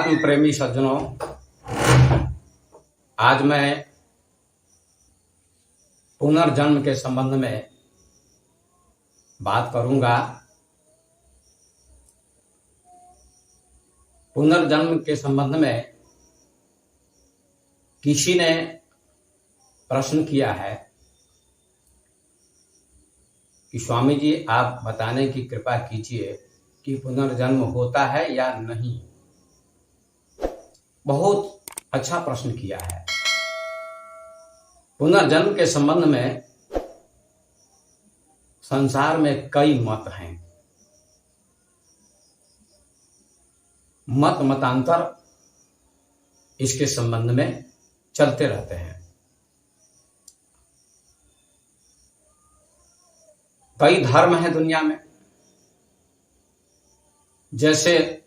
अध्यात्म प्रेमी सज्जनों, आज मैं पुनर्जन्म के संबंध में बात करूंगा। पुनर्जन्म के संबंध में किसी ने प्रश्न किया है कि स्वामी जी आप बताने की कृपा कीजिए कि पुनर्जन्म होता है या नहीं। बहुत अच्छा प्रश्न किया है। पुनर्जन्म के संबंध में संसार में कई मत हैं। मतांतर इसके संबंध में चलते रहते हैं। कई धर्म हैं दुनिया में, जैसे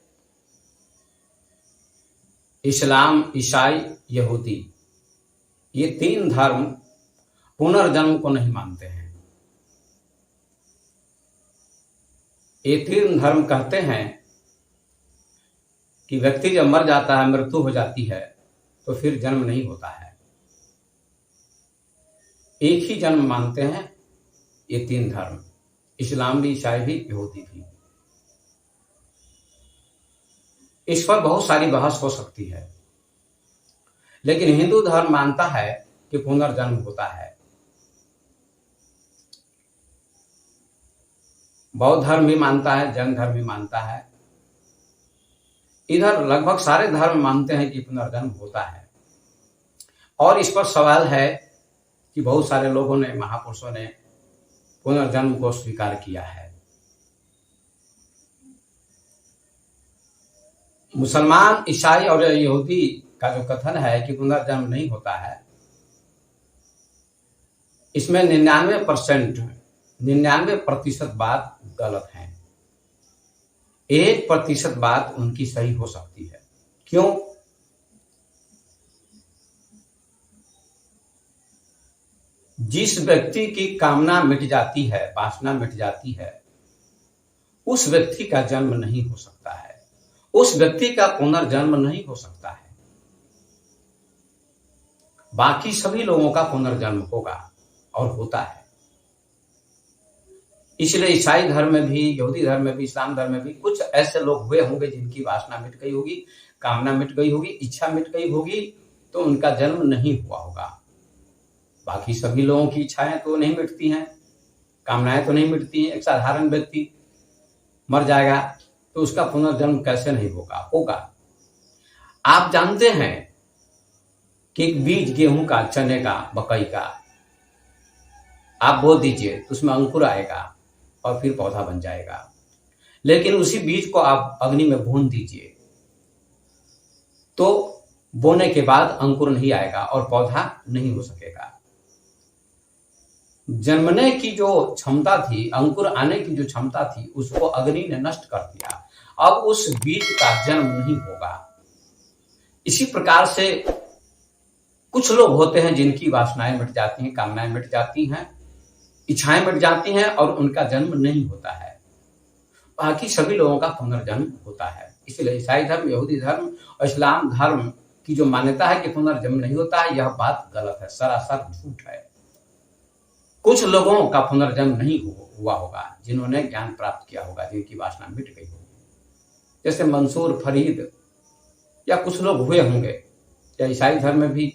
इस्लाम, ईसाई, यहूदी। ये तीन धर्म पुनर्जन्म को नहीं मानते हैं। ये तीन धर्म कहते हैं कि व्यक्ति जब मर जाता है, मृत्यु हो जाती है, तो फिर जन्म नहीं होता है। एक ही जन्म मानते हैं ये तीन धर्म, इस्लाम भी, ईसाई भी, यहूदी भी। इस पर बहुत सारी बहस हो सकती है, लेकिन हिंदू धर्म मानता है कि पुनर्जन्म होता है। बौद्ध धर्म भी मानता है, जैन धर्म भी मानता है। इधर लगभग सारे धर्म मानते हैं कि पुनर्जन्म होता है। और इस पर सवाल है कि बहुत सारे लोगों ने, महापुरुषों ने पुनर्जन्म को स्वीकार किया है। मुसलमान, ईसाई और यहूदी का जो कथन है कि पुनर्जन्म नहीं होता है, इसमें 99% बात गलत है। 1% बात उनकी सही हो सकती है। क्यों? जिस व्यक्ति की कामना मिट जाती है, वासना मिट जाती है, उस व्यक्ति का जन्म नहीं हो सकता है। उस व्यक्ति का पुनर्जन्म नहीं हो सकता है। बाकी सभी लोगों का पुनर्जन्म होगा और होता है। इसलिए ईसाई धर्म में भी, यहूदी धर्म में भी, इस्लाम धर्म में भी कुछ ऐसे लोग हुए होंगे जिनकी वासना मिट गई होगी, कामना मिट गई होगी, इच्छा मिट गई होगी, तो उनका जन्म नहीं हुआ होगा। बाकी सभी लोगों की इच्छाएं तो नहीं मिटती हैं, कामनाएं तो नहीं मिटती हैं। एक साधारण व्यक्ति मर जाएगा तो उसका पुनर्जन्म कैसे नहीं होगा? आप जानते हैं कि एक बीज गेहूं का, चने का, मकई का आप बो दीजिए तो उसमें अंकुर आएगा और फिर पौधा बन जाएगा। लेकिन उसी बीज को आप अग्नि में भून दीजिए तो बोने के बाद अंकुर नहीं आएगा और पौधा नहीं हो सकेगा। जन्मने की जो क्षमता थी, अंकुर आने की जो क्षमता थी, उसको अग्नि ने नष्ट कर दिया। अब उस बीज का जन्म नहीं होगा। इसी प्रकार से कुछ लोग होते हैं जिनकी वासनाएं मिट जाती हैं, कामनाएं मिट जाती हैं, इच्छाएं मिट जाती हैं और उनका जन्म नहीं होता है। बाकी सभी लोगों का पुनर्जन्म होता है। इसलिए ईसाई धर्म, यहूदी धर्म और इस्लाम धर्म की जो मान्यता है कि पुनर्जन्म नहीं होता है, यह बात गलत है, सरासर झूठ है। कुछ लोगों का पुनर्जन्म नहीं हुआ होगा जिन्होंने ज्ञान प्राप्त किया होगा, जिनकी वासना मिट गई होगी। जैसे मंसूर, फरीद या कुछ लोग हुए होंगे, या ईसाई धर्म में भी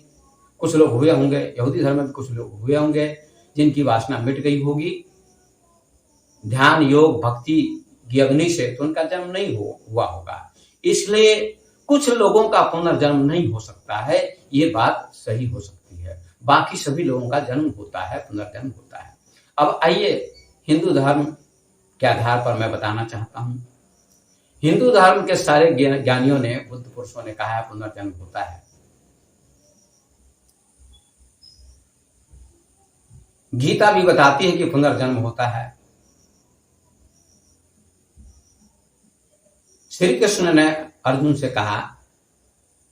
कुछ लोग हुए होंगे, यहूदी धर्म में भी कुछ लोग हुए होंगे जिनकी वासना मिट गई होगी ध्यान, योग, भक्ति की अग्नि से, तो उनका जन्म नहीं हुआ होगा। इसलिए कुछ लोगों का पुनर्जन्म नहीं हो सकता है, ये बात सही हो सकती है। बाकी सभी लोगों का जन्म होता है, पुनर्जन्म होता है। अब आइए हिंदू धर्म के आधार पर मैं बताना चाहता हूं। हिंदू धर्म के सारे ज्ञानियों ने, बुद्ध पुरुषों ने कहा है पुनर्जन्म होता है। गीता भी बताती है कि पुनर्जन्म होता है। श्री कृष्ण ने अर्जुन से कहा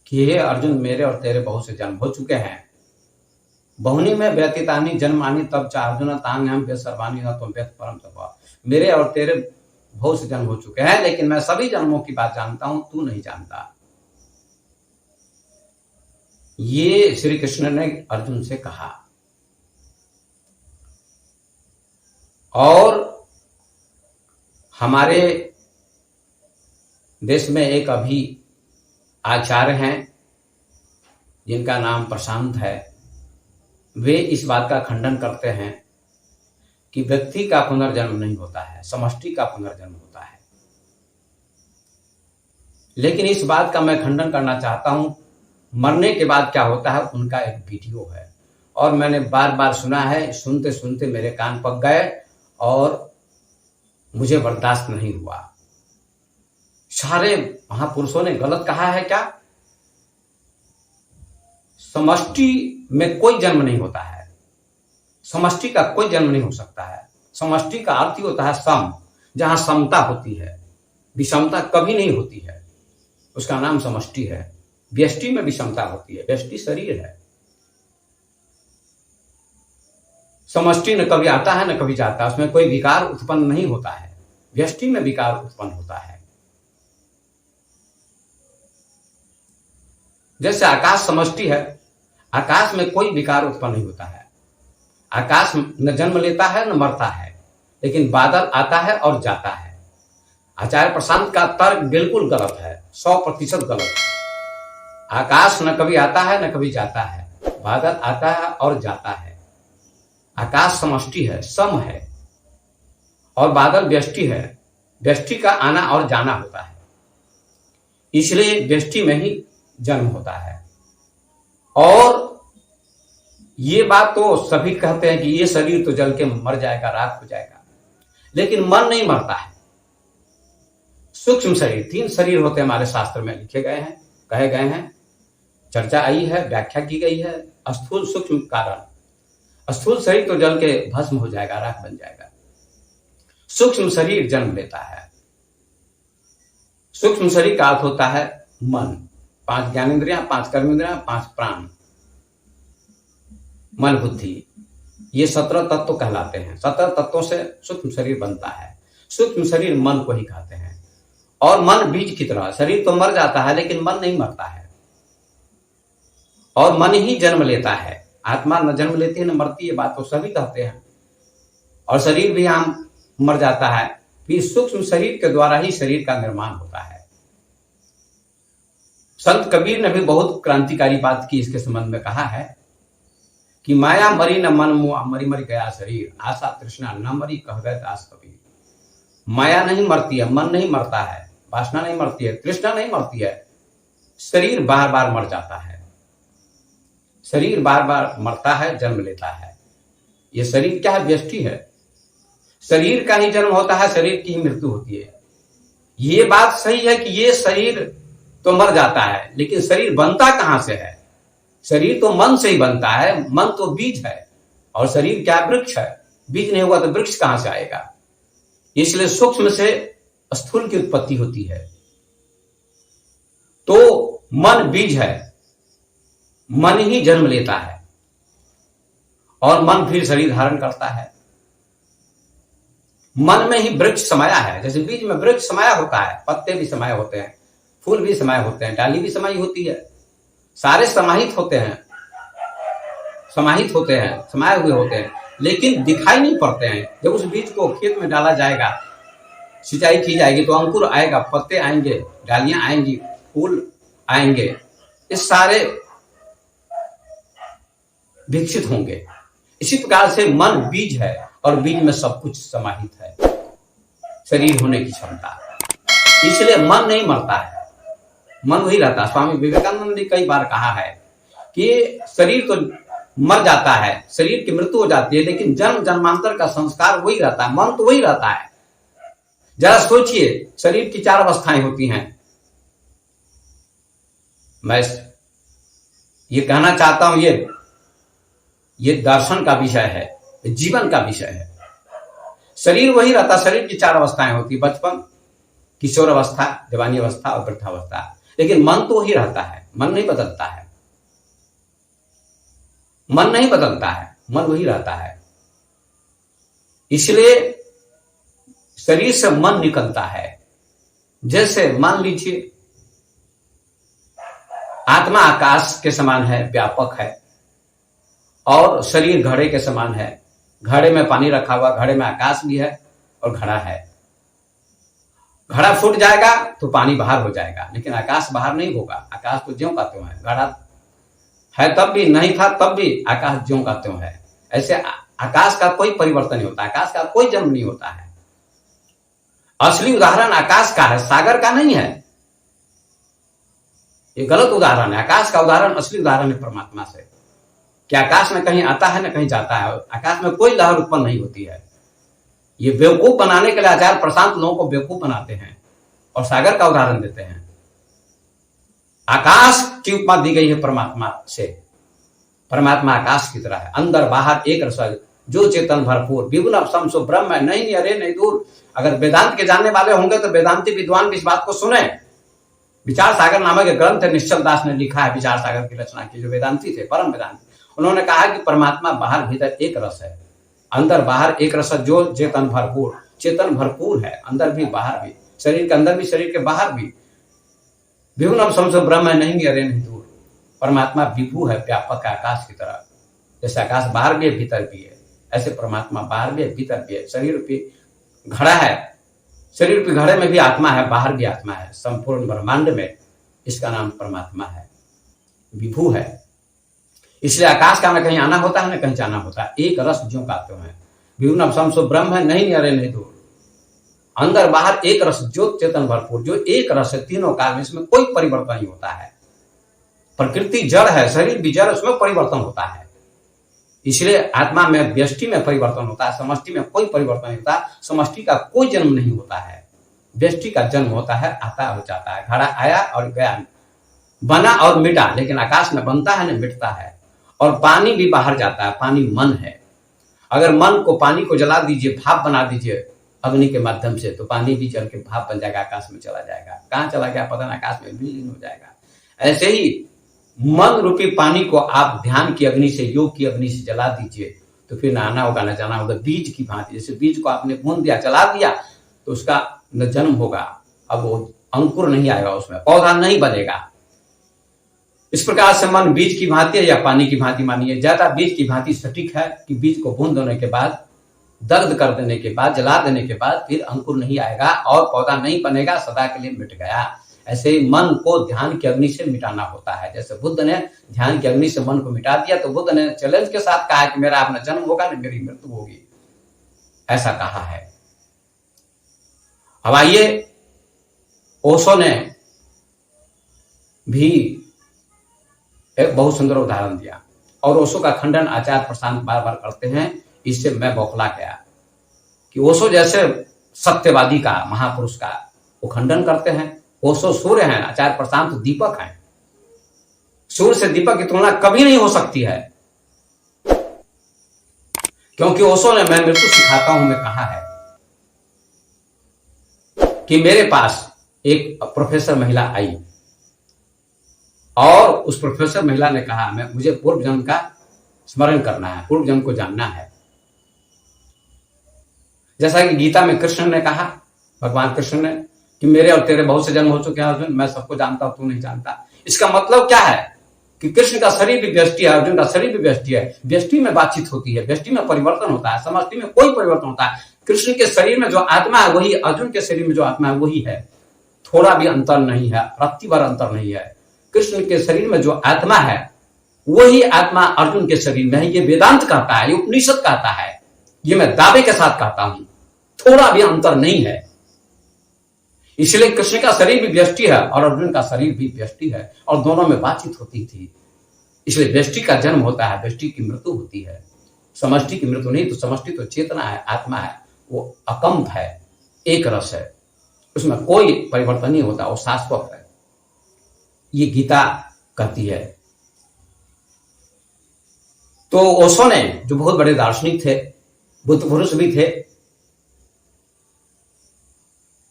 कि हे अर्जुन, मेरे और तेरे बहुत से जन्म हो चुके हैं। बहुनी में व्यतीतानी जन्मानी तब चा अर्जुन तान्यम व्यत सर्वानी न तुम व्यत परम तप। मेरे और तेरे बहुत से जन्म हो चुके हैं, लेकिन मैं सभी जन्मों की बात जानता हूं, तू नहीं जानता। ये श्री कृष्ण ने अर्जुन से कहा। और हमारे देश में एक अभी आचार्य हैं जिनका नाम प्रशांत है, वे इस बात का खंडन करते हैं कि व्यक्ति का पुनर्जन्म नहीं होता है, समष्टि का पुनर्जन्म होता है। लेकिन इस बात का मैं खंडन करना चाहता हूं। मरने के बाद क्या होता है उनका एक वीडियो है और मैंने बार बार सुना है, सुनते सुनते मेरे कान पक गए और मुझे बर्दाश्त नहीं हुआ। सारे महापुरुषों ने गलत कहा है क्या? समष्टि में कोई जन्म नहीं होता है, समष्टि का कोई जन्म नहीं हो सकता है। समष्टि का अर्थ ही होता है सम, जहां समता होती है, विषमता कभी नहीं होती है, उसका नाम समष्टि है। व्यष्टि में विषमता होती है, व्यष्टि शरीर है। समष्टि न कभी आता है न कभी जाता है, उसमें कोई विकार उत्पन्न नहीं होता है। व्यष्टि में विकार उत्पन्न होता है। जैसे आकाश समष्टि है, आकाश में कोई विकार उत्पन्न नहीं होता है। आकाश न जन्म लेता है न मरता है, लेकिन बादल आता है और जाता है। आचार्य प्रशांत का तर्क बिल्कुल गलत है, 100% गलत है। आकाश न कभी आता है न कभी जाता है, बादल आता है और जाता है। आकाश समष्टि है, सम है, और बादल व्यष्टि है। व्यष्टि का आना और जाना होता है, इसलिए व्यष्टि में ही जन्म होता है। और ये बात तो सभी कहते हैं कि ये शरीर तो जल के मर जाएगा, राख हो जाएगा, लेकिन मन नहीं मरता है। सूक्ष्म शरीर, 3 शरीर होते हैं हमारे शास्त्र में लिखे गए हैं, कहे गए हैं, चर्चा आई है, व्याख्या की गई है। स्थूल सूक्ष्म कारण। स्थूल शरीर तो जल के भस्म हो जाएगा, राख बन जाएगा। सूक्ष्म शरीर जन्म लेता है। सूक्ष्म शरीर का अर्थ होता है मन, 5 ज्ञानेंद्रियां, 5 कर्मेंद्रियां, 5 प्राण, मन बुद्धि, ये 17 तत्व कहलाते हैं। 17 तत्वों से सूक्ष्म शरीर बनता है। सूक्ष्म शरीर मन को ही कहते हैं। और मन बीज की तरह, शरीर तो मर जाता है लेकिन मन नहीं मरता है, और मन ही जन्म लेता है। आत्मा न जन्म लेती है न मरती है, बात तो सभी कहते हैं। और शरीर भी हम मर जाता है, फिर सूक्ष्म शरीर के द्वारा ही शरीर का निर्माण होता है। संत कबीर ने भी बहुत क्रांतिकारी बात की इसके संबंध में, कहा है कि माया मरी न मन मुआ, मरी मरी गया शरीर, आशा तृष्णा न मरी, कह गए दास कबीर। माया नहीं मरती है, मन नहीं मरता है, वासना नहीं मरती है, तृष्णा नहीं मरती है, शरीर बार बार मर जाता है। शरीर बार बार मरता है, जन्म लेता है। ये शरीर क्या है? व्यष्टि है। शरीर का ही जन्म होता है, शरीर की ही मृत्यु होती है। ये बात सही है कि ये शरीर तो मर जाता है, लेकिन शरीर बनता कहां से है? शरीर तो मन से ही बनता है। मन तो बीज है, और शरीर क्या? वृक्ष है। बीज नहीं होगा तो वृक्ष कहां से आएगा? इसलिए सूक्ष्म से स्थूल की उत्पत्ति होती है। तो मन बीज है, मन ही जन्म लेता है, और मन फिर शरीर धारण करता है। मन में ही वृक्ष समाया है। जैसे बीज में वृक्ष समाया होता है, पत्ते भी समाये होते हैं, फूल भी समाये होते हैं, डाली भी समाई होती है, सारे समाहित होते हैं, समाये हुए होते हैं, लेकिन दिखाई नहीं पड़ते हैं। जब उस बीज को खेत में डाला जाएगा, सिंचाई की जाएगी, तो अंकुर आएगा, पत्ते आएंगे, डालियां आएंगी, फूल आएंगे, ये सारे विकसित होंगे। इसी प्रकार से मन बीज है, और बीज में सब कुछ समाहित है, शरीर होने की क्षमता। इसलिए मन नहीं मरता है, मन वही रहता है। स्वामी विवेकानंद ने कई बार कहा है कि शरीर तो मर जाता है, शरीर की मृत्यु हो जाती है, लेकिन जन्म जन्मांतर का संस्कार वही रहता है, मन तो वही रहता है। जरा सोचिए, शरीर की 4 अवस्थाएं होती हैं। मैं ये कहना चाहता हूं, ये दर्शन का विषय है, जीवन का विषय है। शरीर वही रहता, शरीर की 4 अवस्थाएं होती, बचपन, किशोर अवस्था, जवानी अवस्था और वृद्धावस्था, लेकिन मन तो वही रहता है। मन नहीं बदलता है, मन नहीं बदलता है, मन वही रहता है। इसलिए शरीर से मन निकलता है। जैसे मान लीजिए आत्मा आकाश के समान है, व्यापक है, और शरीर घड़े के समान है। घड़े में पानी रखा हुआ, घड़े में आकाश भी है और घड़ा है। घड़ा फूट जाएगा तो पानी बाहर हो जाएगा, लेकिन आकाश बाहर नहीं होगा। आकाश तो ज्यों का त्यों है। घड़ा है तब भी, नहीं था तब भी, आकाश ज्यों का त्यों है। ऐसे आकाश का कोई परिवर्तन नहीं होता, आकाश का कोई जन्म नहीं होता है। असली उदाहरण आकाश का है, सागर का नहीं है। ये गलत उदाहरण है। आकाश का उदाहरण, असली उदाहरण है परमात्मा से, कि आकाश में कहीं आता है न कहीं जाता है। आकाश में कोई लहर उत्पन्न नहीं होती है। ये बेवकूफ बनाने के लिए आचार्य प्रशांत लोगों को बेवकूफ बनाते हैं और सागर का उदाहरण देते हैं। आकाश की उपमा दी गई है परमात्मा से। परमात्मा आकाश की तरह है, अंदर बाहर एक रस, जो चेतन भरपूर, विभुन समसो ब्रह्म है, नहीं अरे नहीं दूर। अगर वेदांत के जानने वाले होंगे तो वेदांती विद्वान भी इस बात को सुने। विचार सागर नामक एक ग्रंथ है, निश्चल दास ने लिखा है विचार सागर की रचना की, जो वेदांती थे, परम वेदांती। उन्होंने कहा कि परमात्मा बाहर भीतर एक रस है, अंदर बाहर एक रस, जो चेतन भरपूर, चेतन भरपूर है, अंदर भी बाहर भी, शरीर के अंदर भी शरीर के बाहर भी। विभुन समसो ब्रह्म है, नहीं अरे नहीं दूर। परमात्मा विभु है, व्यापक है, आकाश की तरह। जैसे आकाश बाहर भी है भीतर भी है, ऐसे परमात्मा बाहर भी है भीतर भी है। शरीर पे घड़ा है, शरीर के घड़े में भी आत्मा है, बाहर भी आत्मा है। संपूर्ण ब्रह्मांड में इसका नाम परमात्मा है, विभु है। इसलिए आकाश का न कहीं आना होता है न कहीं जाना होता है, एक रस ज्यों का त्यों है। विभुन समसो ब्रह्म है, नहीं अरे नहीं दूर। अंदर बाहर एक रस, जो चेतन भरपूर, जो एक रस है तीनों काल में, इसमें कोई परिवर्तन नहीं होता है। प्रकृति जड़ है, शरीर भी जड़, उसमें परिवर्तन होता है। इसलिए आत्मा में, व्यष्टि में परिवर्तन होता है, समष्टि में कोई परिवर्तन नहीं होता। समष्टि का कोई जन्म नहीं होता है, व्यष्टि का जन्म होता है, आता हो जाता है। घड़ा आया और गया, बना और मिटा, लेकिन आकाश में बनता है न मिटता है। और पानी भी बाहर जाता है, पानी मन है। अगर मन को, पानी को जला दीजिए, भाप बना दीजिए अग्नि के माध्यम से, तो पानी भी जल के भाप बन जाएगा, आकाश में चला जाएगा। कहां चला गया पता नहीं, आकाश में विलीन हो जाएगा। ऐसे ही मन रूपी पानी को आप ध्यान की अग्नि से, योग की अग्नि से जला दीजिए, तो फिर ना आना होगा न जाना होगा। बीज की भांति, जैसे बीज को आपने बूंद दिया, जला दिया, तो उसका न जन्म होगा, अब वो अंकुर नहीं आएगा, उसमें पौधा नहीं बनेगा। इस प्रकार से मन बीज की भांति है या पानी की भांति मानिए। ज्यादा बीज की भांति सटीक है कि बीज को बूंद देने के बाद, दर्द कर देने के बाद, जला देने के बाद फिर अंकुर नहीं आएगा और पौधा नहीं बनेगा, सदा के लिए मिट गया। ऐसे ही मन को ध्यान की अग्नि से मिटाना होता है। जैसे बुद्ध ने ध्यान की अग्नि से मन को मिटा दिया, तो बुद्ध ने चैलेंज के साथ कहा कि मेरा अपना जन्म होगा न मेरी मृत्यु होगी, ऐसा कहा है। अब आइए, ओशो ने भी एक बहुत सुंदर उदाहरण दिया, और ओशो का खंडन आचार्य प्रशांत बार बार करते हैं। इससे मैं बौखला गया कि ओशो जैसे सत्यवादी का, महापुरुष का वो खंडन करते हैं। ओशो सूर्य हैं, आचार्य प्रशांत दीपक हैं। सूर्य से दीपक की तुलना कभी नहीं हो सकती है, क्योंकि ओशो ने मैं मृत्यु सिखाता हूं में कहा है कि मेरे पास एक प्रोफेसर महिला आई और उस प्रोफेसर महिला ने कहा, मुझे पूर्व जन्म का स्मरण करना है, पूर्व जन्म को जानना है। जैसा कि गीता में कृष्ण ने कहा, भगवान कृष्ण ने, कि मेरे और तेरे बहुत से जन्म हो चुके हैं अर्जुन, मैं सबको जानता हूं, तू नहीं जानता। इसका मतलब क्या है कि कृष्ण का शरीर भी व्यष्टि है, अर्जुन का शरीर भी व्यष्टि है। व्यष्टि में बातचीत होती है, व्यष्टि में परिवर्तन होता है, समष्टि में कोई परिवर्तन होता है। कृष्ण के शरीर में जो आत्मा है वही, अर्जुन के शरीर में जो आत्मा है वही है, थोड़ा भी अंतर नहीं है, रत्ती भर अंतर नहीं है। कृष्ण के शरीर में जो आत्मा है वही आत्मा अर्जुन के शरीर में है। ये वेदांत कहता है, ये उपनिषद कहता है, ये मैं दावे के साथ कहता हूं, थोड़ा भी अंतर नहीं है। इसलिए कृष्ण का शरीर भी व्यष्टि है और अर्जुन का शरीर भी व्यष्टि है, और दोनों में बातचीत होती थी। इसलिए व्यष्टि का जन्म होता है, व्यष्टि की मृत्यु होती है, समष्टि की मृत्यु नहीं। तो समष्टि तो चेतना है, आत्मा है, वो अकंप है, एक रस है, उसमें कोई परिवर्तन नहीं होता, वो शाश्वत है। ये गीता कहती है। तो ओशो ने, जो बहुत बड़े दार्शनिक थे, बुद्ध पुरुष भी थे,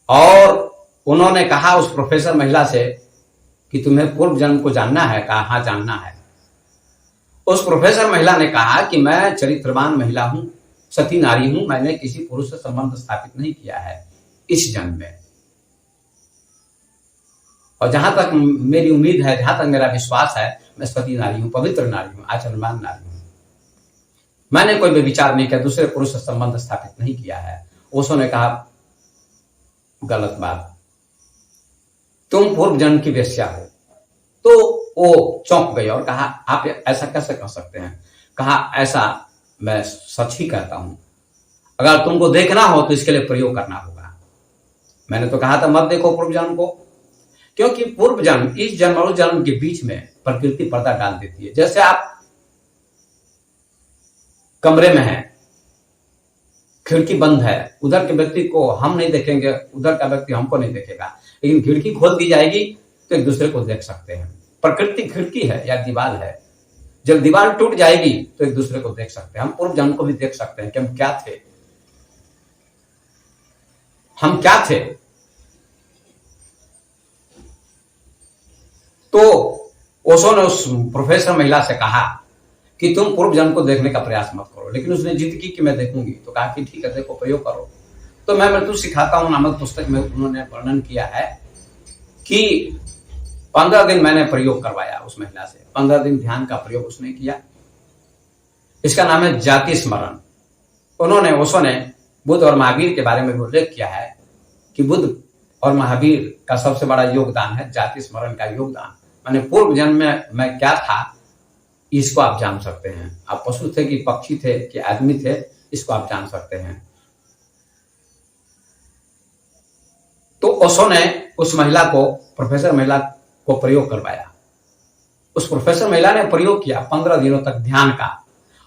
और उन्होंने कहा उस प्रोफेसर महिला से कि तुम्हें पूर्व जन्म को जानना है? कहा हाँ जानना है। उस प्रोफेसर महिला ने कहा कि मैं चरित्रवान महिला हूं, सती नारी हूं, मैंने किसी पुरुष से संबंध स्थापित नहीं किया है इस जन्म में। और जहां तक मेरी उम्मीद है, जहां तक मेरा विश्वास है, मैं सती नारी हूं, पवित्र नारी हूं, आचरणवान नारी हूं। मैंने कोई भी विचार नहीं किया, दूसरे पुरुष से संबंध स्थापित नहीं किया है। ओशो ने कहा गलत बात, तुम पूर्व जन्म की वेश्या हो। तो वो चौंक गई और कहा आप ऐसा कैसे कह सकते हैं? कहा ऐसा मैं सच ही कहता हूं, अगर तुमको देखना हो तो इसके लिए प्रयोग करना होगा। मैंने तो कहा था मत देखो पूर्व जन्म को, क्योंकि पूर्व जन्म इस जन्म और उस जन्म के बीच में प्रकृति पर्दा डाल देती है। जैसे आप कमरे में हैं, खिड़की बंद है, उधर के व्यक्ति को हम नहीं देखेंगे, उधर का व्यक्ति हमको नहीं देखेगा, लेकिन खिड़की खोल दी जाएगी तो एक दूसरे को देख सकते हैं। प्रकृति खिड़की है या दीवार है, जब दीवार टूट जाएगी तो एक दूसरे को देख सकते हैं। हम पूर्व जन्म को भी देख सकते हैं कि हम क्या थे, हम क्या थे। तो ओशो ने उस प्रोफेसर महिला से कहा कि तुम पूर्व जन्म को देखने का प्रयास मत करो, लेकिन उसने जिद की कि मैं देखूंगी। तो कहा कि ठीक है, देखो, प्रयोग करो। तो मैं मृत्यु सिखाता हूं नामक पुस्तक में उन्होंने वर्णन किया है कि 15 दिन मैंने प्रयोग करवाया उस महिला से, 15 दिन ध्यान का प्रयोग उसने किया। इसका नाम है जाति स्मरण। उन्होंने, ओशो ने बुद्ध और महावीर के बारे में उल्लेख किया है कि बुद्ध और महावीर का सबसे बड़ा योगदान है जाति स्मरण का योगदान। माने पूर्व जन्म में मैं क्या था, इसको आप जान सकते हैं। आप पशु थे कि पक्षी थे कि आदमी थे, इसको आप जान सकते हैं। तो ओशो ने उस महिला को, प्रोफेसर महिला को प्रयोग करवाया। उस प्रोफेसर महिला ने प्रयोग किया 15 दिनों तक ध्यान का,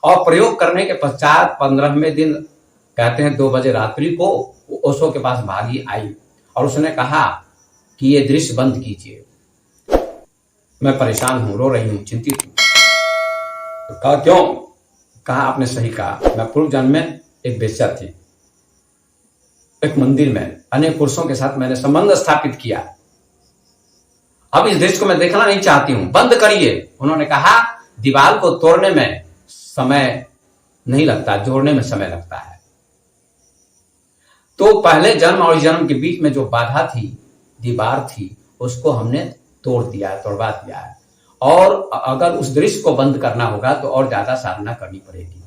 और प्रयोग करने के पश्चात 15वें दिन कहते हैं 2 बजे रात्रि को ओशो के पास भागी आई और उसने कहा कि ये दृश्य बंद कीजिए, मैं परेशान हूं, रो रही हूं, चिंतित हूं। तो कहा क्यों? कहा आपने सही कहा, मैं पूर्व जन्म में एक वेश्या थी, एक मंदिर में अनेक पुरुषों के साथ मैंने संबंध स्थापित किया। अब इस दृश्य को मैं देखना नहीं चाहती हूं, बंद करिए। उन्होंने कहा दीवार को तोड़ने में समय नहीं लगता, जोड़ने में समय लगता है। तो पहले जन्म और जन्म के बीच में जो बाधा थी, दीवार थी, उसको हमने तोड़ दिया है, तोड़वा दिया है। और अगर उस दृश्य को बंद करना होगा तो और ज्यादा साधना करनी पड़ेगी,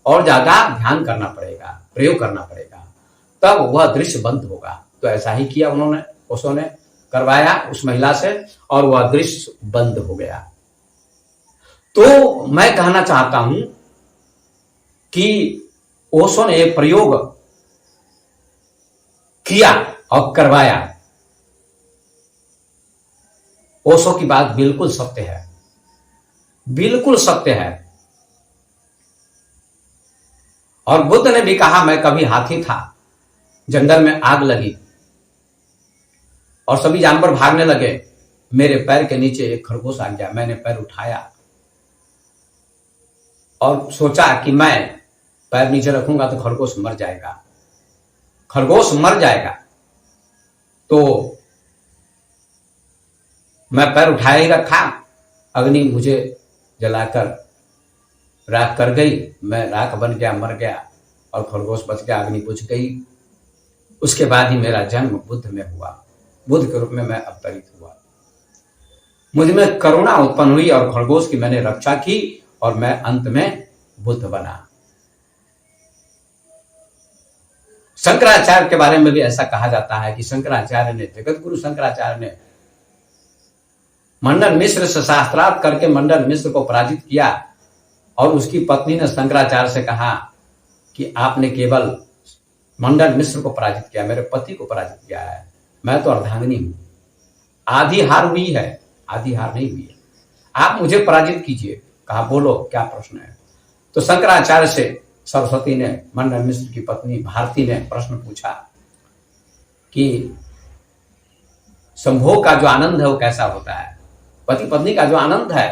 और ज्यादा ध्यान करना पड़ेगा, प्रयोग करना पड़ेगा, तब वह दृश्य बंद होगा। तो ऐसा ही किया उन्होंने, ओशो ने करवाया उस महिला से, और वह दृश्य बंद हो गया। तो मैं कहना चाहता हूं कि ओशो ने प्रयोग किया और करवाया। ओशो की बात बिल्कुल सत्य है, बिल्कुल सत्य है। और बुद्ध ने भी कहा मैं कभी हाथी था, जंगल में आग लगी और सभी जानवर भागने लगे, मेरे पैर के नीचे एक खरगोश आ गया, मैंने पैर उठाया और सोचा कि मैं पैर नीचे रखूंगा तो खरगोश मर जाएगा, खरगोश मर जाएगा। तो मैं पैर उठाया ही रखा, अग्नि मुझे जलाकर राख कर गई, मैं राख बन गया, मर गया, और खरगोश बच गया, अग्नि बुझ गई। उसके बाद ही मेरा जन्म बुद्ध में हुआ, बुद्ध के रूप में मैं अवतरित हुआ। मुझ में करुणा उत्पन्न हुई और खरगोश की मैंने रक्षा की और मैं अंत में बुद्ध बना। शंकराचार्य के बारे में भी ऐसा कहा जाता है कि शंकराचार्य ने, जगत गुरु शंकराचार्य ने मंडन मिश्र से शास्त्रार्थ करके मंडन मिश्र को पराजित किया, और उसकी पत्नी ने शंकराचार्य से कहा कि आपने केवल मंडन मिश्र को पराजित किया, मेरे पति को पराजित किया है, मैं तो अर्धांगिनी हूं, आधी हार हुई है, आधी हार नहीं हुई है, आप मुझे पराजित कीजिए। कहा बोलो क्या प्रश्न है। तो शंकराचार्य से सरस्वती ने, मंडन मिश्र की पत्नी भारती ने प्रश्न पूछा कि संभोग का जो आनंद है वो कैसा होता है, पति पत्नी का जो आनंद है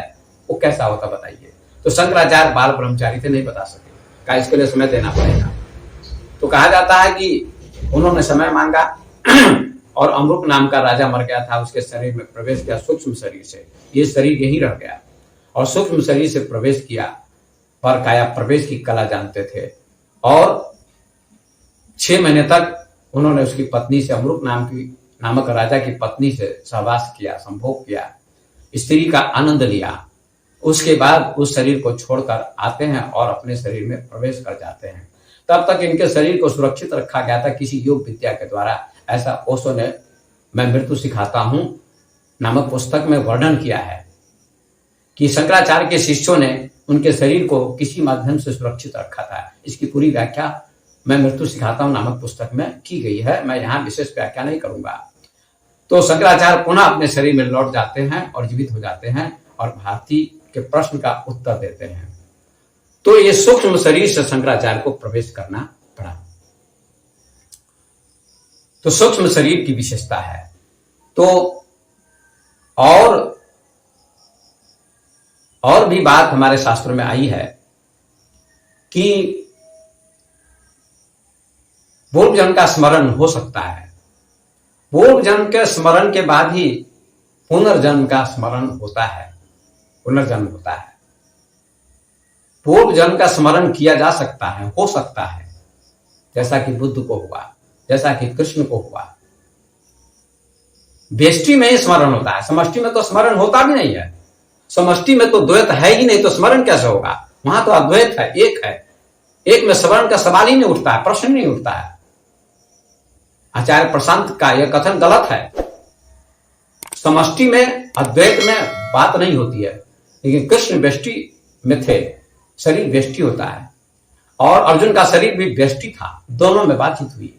वो कैसा होता बताइए। तो शंकराचार्य बाल ब्रह्मचारी थे, नहीं बता सके, कहा इसके लिए समय देना पड़ेगा। तो कहा जाता है कि उन्होंने समय मांगा और अमृत नाम का राजा मर गया था, उसके शरीर में प्रवेश किया सूक्ष्म शरीर से, ये शरीर यही रह गया, और सूक्ष्म शरीर से प्रवेश किया, पर काया प्रवेश की कला जानते थे। और 6 महीने तक उन्होंने उसकी पत्नी से अमृत नाम की नामक राजा की पत्नी से सहवास किया, संभोग किया, स्त्री का आनंद लिया, उसके बाद उस शरीर को छोड़कर आते हैं और अपने शरीर में प्रवेश कर जाते हैं। तब तक इनके शरीर को सुरक्षित रखा गया था किसी योग विद्या के द्वारा। ऐसा ओशो ने मैं मृत्यु सिखाता हूं नामक पुस्तक में वर्णन किया है कि शंकराचार्य के शिष्यों ने उनके शरीर को किसी माध्यम से सुरक्षित रखा था। इसकी पूरी व्याख्या मैं मृत्यु सिखाता हूं नामक पुस्तक में की गई है, मैं यहां विशेष व्याख्या नहीं करूंगा। तो शंकराचार्य पुनः अपने शरीर में लौट जाते हैं और जीवित हो जाते हैं और भारती के प्रश्न का उत्तर देते हैं। तो ये सूक्ष्म शरीर से शंकराचार्य को प्रवेश करना पड़ा। तो सूक्ष्म शरीर की विशेषता है। तो और भी बात हमारे शास्त्रों में आई है कि पूर्व जन्म का स्मरण हो सकता है। पूर्व जन्म के स्मरण के बाद ही पुनर्जन्म का स्मरण होता है, पुनर्जन्म होता है। पूर्व जन्म का स्मरण किया जा सकता है, हो सकता है, जैसा कि बुद्ध को हुआ, जैसा कि कृष्ण को हुआ। व्यष्टि में ही स्मरण होता है, समष्टि में तो स्मरण होता भी नहीं है। समष्टि में तो द्वैत है ही नहीं, तो स्मरण कैसे होगा? वहां तो अद्वैत है, एक है। एक में स्मरण का सवाल ही नहीं उठता है, प्रश्न नहीं उठता है। आचार्य प्रशांत का यह कथन गलत है। समष्टि में अद्वैत में बात नहीं होती है, लेकिन कृष्ण व्यष्टि में थे, शरीर व्यष्टि होता है, और अर्जुन का शरीर भी व्यष्टि था। दोनों में बातचीत हुई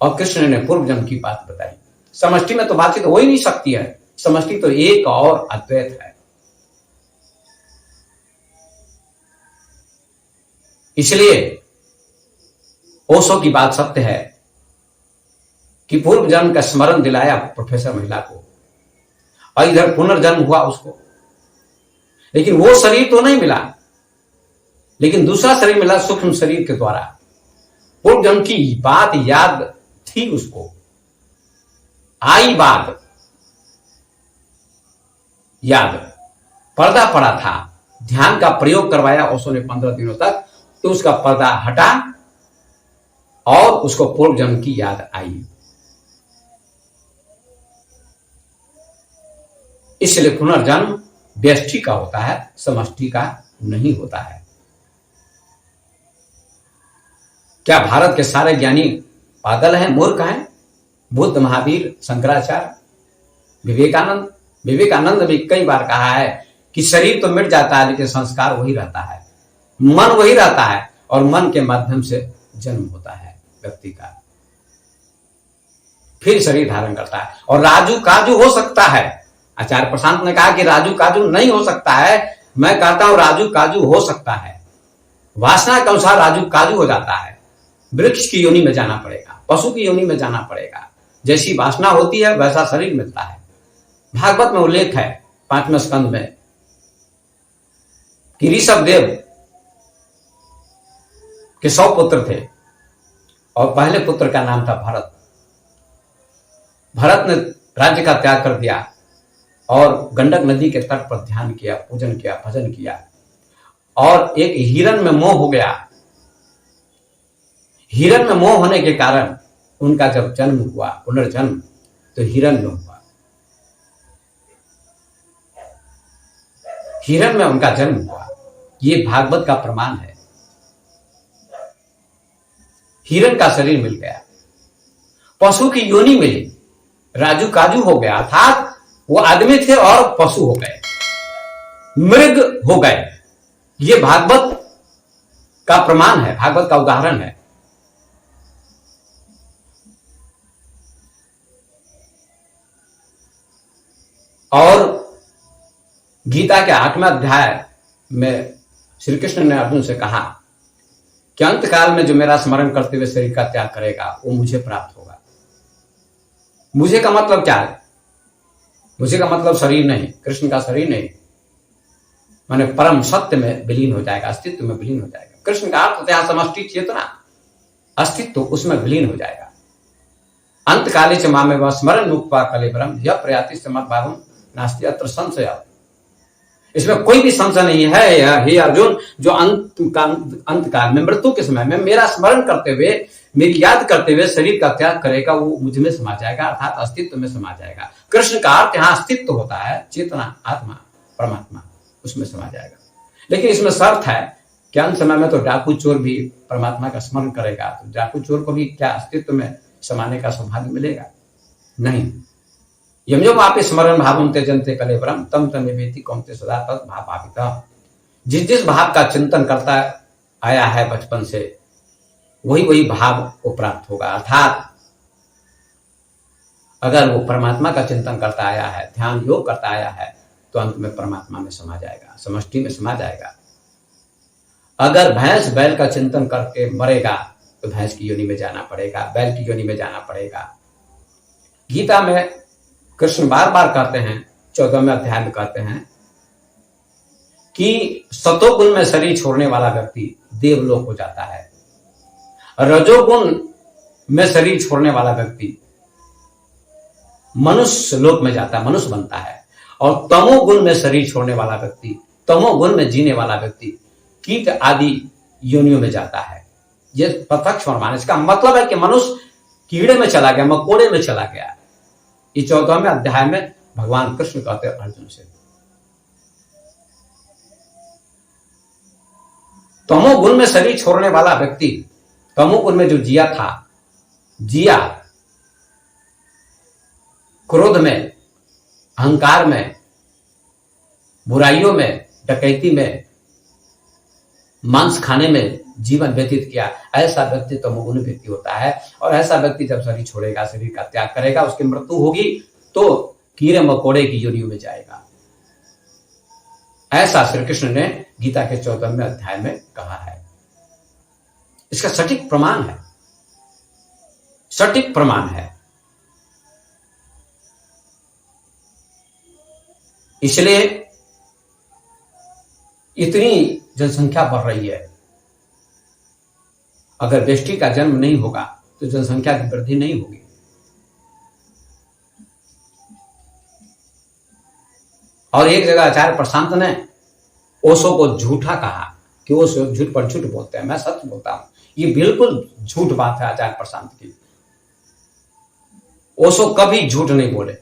और कृष्ण ने पूर्व जन्म की बात बताई। समष्टि में तो बातचीत हो ही नहीं सकती है, समष्टि तो एक और अद्वैत है। इसलिए ओशो की बात सत्य है कि पूर्व जन्म का स्मरण दिलाया प्रोफेसर महिला को, और इधर पुनर्जन्म हुआ उसको, लेकिन वो शरीर तो नहीं मिला, लेकिन दूसरा शरीर मिला सूक्ष्म शरीर के द्वारा। पूर्व जन्म की बात याद थी उसको, आई बात याद, पर्दा पड़ा था। ध्यान का प्रयोग करवाया ओशो ने 15 दिनों तक, तो उसका पर्दा हटा और उसको पूर्व जन्म की याद आई। इसलिए पुनर्जन्म व्यष्टि का होता है, समष्टि का नहीं होता है। क्या भारत के सारे ज्ञानी पागल हैं, मूर्ख हैं? बुद्ध, महावीर, शंकराचार्य, विवेकानंद भी कई बार कहा है कि शरीर तो मिट जाता है, लेकिन संस्कार वही रहता है, मन वही रहता है, और मन के माध्यम से जन्म होता है व्यक्ति का, फिर शरीर धारण करता है। और राजू काजू हो सकता है। आचार्य प्रशांत ने कहा कि राजू काजू नहीं हो सकता है, मैं कहता हूं राजू काजू हो सकता है। वासना के अनुसार राजू काजू हो जाता है। वृक्ष की योनि में जाना पड़ेगा, पशु की योनि में जाना पड़ेगा, जैसी वासना होती है वैसा शरीर मिलता है। भागवत में उल्लेख है 5वें स्कंद में कि ऋषभ देव के 100 पुत्र थे, और पहले पुत्र का नाम था भरत। भरत ने राज्य का त्याग कर दिया और गंडक नदी के तट पर ध्यान किया, पूजन किया, भजन किया, और एक हिरण में मोह हो गया। हिरण में मोह होने के कारण उनका जब जन्म हुआ, पुनर्जन्म, तो हिरण में हुआ। हिरण में उनका जन्म हुआ, ये भागवत का प्रमाण है। हिरण का शरीर मिल गया, पशु की योनि मिली, राजू काजू हो गया, अर्थात वो आदमी थे और पशु हो गए, मृग हो गए। ये भागवत का प्रमाण है, भागवत का उदाहरण है। और गीता के 8वें अध्याय में श्री कृष्ण ने अर्जुन से कहा कि अंत काल में जो मेरा स्मरण करते हुए शरीर का त्याग करेगा वो मुझे प्राप्त होगा। मुझे का मतलब क्या है? मुझे का मतलब शरीर नहीं, कृष्ण का शरीर नहीं, माने परम सत्य में विलीन हो जाएगा, अस्तित्व में विलीन हो जाएगा। कृष्ण का अर्थ होता है समष्टि चेतना, अस्तित्व उसमें विलीन हो जाएगा। अंत काले च मामेव स्मरण मुक्त्वा कलेवरम यः प्रयाति समद्भावम नास्ति अत्र संशय। इसमें कोई भी संशय नहीं है। हे अर्जुन, जो अंत काल में, मृत्यु के समय में मेरा स्मरण करते हुए, मेरी याद करते हुए शरीर का त्याग करेगा, वो मुझ में समा जाएगा, अर्थात अस्तित्व में समा जाएगा। कृष्ण का अर्थ यहाँ अस्तित्व होता है, चेतना, आत्मा, परमात्मा, उसमें समा जाएगा। लेकिन इसमें शर्त है कि अंत समय में तो डाकू चोर भी परमात्मा का स्मरण करेगा, तो डाकू चोर को भी क्या अस्तित्व में समाने का सौभाग्य मिलेगा? नहीं। यम जो वापि स्मरण भावम त्यजन्ते कलेवरम तम तम निवेति कौन्ते सदा तत् भावापिता। जिस जिस भाव का चिंतन करता आया है बचपन से, वही वही भाव को प्राप्त होगा। अर्थात अगर वो परमात्मा का चिंतन करता आया है, ध्यान योग करता आया है, तो अंत में परमात्मा में समा जाएगा, समष्टि में समा जाएगा। अगर भैंस बैल का चिंतन करके मरेगा, तो भैंस की योनि में जाना पड़ेगा, बैल की योनि में जाना पड़ेगा। गीता में कृष्ण बार बार कहते हैं, 14वें अध्याय में कहते हैं कि सतोगुण में शरीर छोड़ने वाला व्यक्ति देवलोक हो जाता है, रजोगुण में शरीर छोड़ने वाला व्यक्ति मनुष्य लोक में जाता है, मनुष्य बनता है, और तमोगुण में शरीर छोड़ने वाला व्यक्ति, तमोगुण में जीने वाला व्यक्ति कीट आदि योनियों में जाता है। ये प्रत्यक्ष प्रमाण। इसका मतलब है कि मनुष्य कीड़े में चला गया, मकोड़े में चला गया। ये 14वें अध्याय में भगवान कृष्ण कहते हैं अर्जुन से। तमोगुण में शरीर छोड़ने वाला व्यक्ति, तमोगुण में जो जिया था, जिया क्रोध में, अहंकार में, बुराइयों में, डकैती में, मांस खाने में जीवन व्यतीत किया, ऐसा व्यक्ति तमोगुणी व्यक्ति होता है। और ऐसा व्यक्ति जब शरीर छोड़ेगा, शरीर का त्याग करेगा, उसकी मृत्यु होगी, तो कीड़े मकोड़े की योनियों में जाएगा। ऐसा श्री कृष्ण ने गीता के 14वें अध्याय में कहा है। इसका सटीक प्रमाण है, सटीक प्रमाण है। इसलिए इतनी जनसंख्या बढ़ रही है। अगर व्यष्टि का जन्म नहीं होगा तो जनसंख्या की वृद्धि नहीं होगी। और एक जगह आचार्य प्रशांत ने ओशो को झूठा कहा कि ओशो झूठ पर झूठ बोलते हैं। मैं सच बोलता हूं, ये बिल्कुल झूठ बात है आचार्य प्रशांत की। ओशो कभी झूठ नहीं बोले।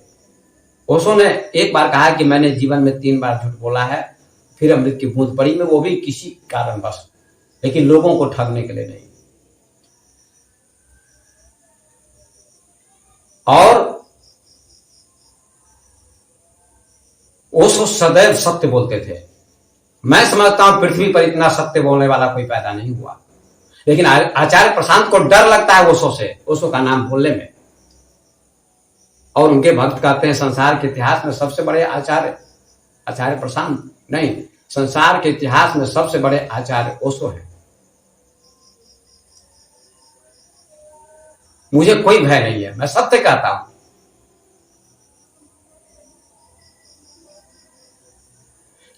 ओशो ने एक बार कहा कि मैंने जीवन में 3 बार झूठ बोला है, फिर अमृत की बूंद पड़ी में, वो भी किसी कारणवश, लेकिन लोगों को ठगने के लिए नहीं। और ओशो सदैव सत्य बोलते थे। मैं समझता हूं पृथ्वी पर इतना सत्य बोलने वाला कोई पैदा नहीं हुआ, लेकिन आचार्य प्रशांत को डर लगता है ओशो से, ओशो का नाम बोलने में। और उनके भक्त कहते हैं संसार के इतिहास में सबसे बड़े आचार्य प्रशांत नहीं, संसार के इतिहास में सबसे बड़े आचार्य ओशो हैं। मुझे कोई भय नहीं है, मैं सत्य कहता हूं।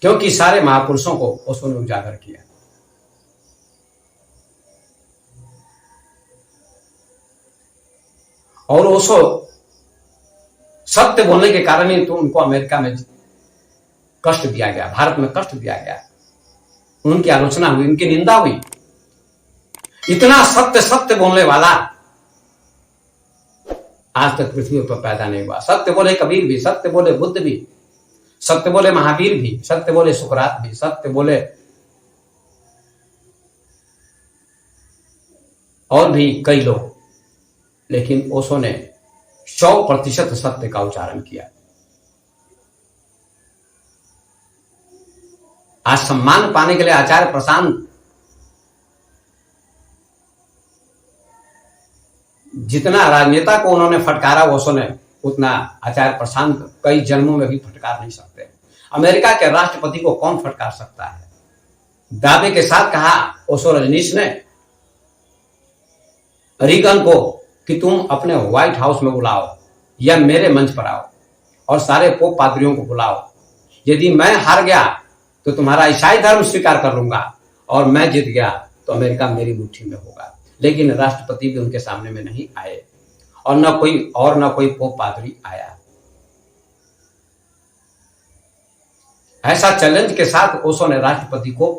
क्योंकि सारे महापुरुषों को ओशो ने उजागर किया। और ओशो सत्य बोलने के कारण ही तो उनको अमेरिका में कष्ट दिया गया, भारत में कष्ट दिया गया, उनकी आलोचना हुई, उनकी निंदा हुई। इतना सत्य बोलने वाला आज तक पृथ्वी पर पैदा नहीं हुआ। सत्य बोले कबीर भी, सत्य बोले बुद्ध भी, सत्य बोले महावीर भी, सत्य बोले सुकरात भी, सत्य बोले और भी कई लोग, लेकिन ओशो ने 100% सत्य का उच्चारण किया। आज सम्मान पाने के लिए आचार्य प्रशांत जितना राजनेता को उन्होंने फटकारा, ओशो ने उतना आचार्य प्रशांत कई जन्मों में भी फटकार नहीं सकते। अमेरिका के राष्ट्रपति को कौन फटकार सकता है? दावे के साथ कहा ओशो रजनीश ने रीगन को कि तुम अपने व्हाइट हाउस में बुलाओ या मेरे मंच पर आओ और सारे पोप पादरियों को बुलाओ। यदि मैं हार गया तो तुम्हारा ईसाई धर्म स्वीकार कर लूंगा, और मैं जीत गया तो अमेरिका मेरी मुट्ठी में होगा। लेकिन राष्ट्रपति भी उनके सामने में नहीं आए, और न कोई पोप पादरी आया। ऐसा चैलेंज के साथ ओशो ने राष्ट्रपति को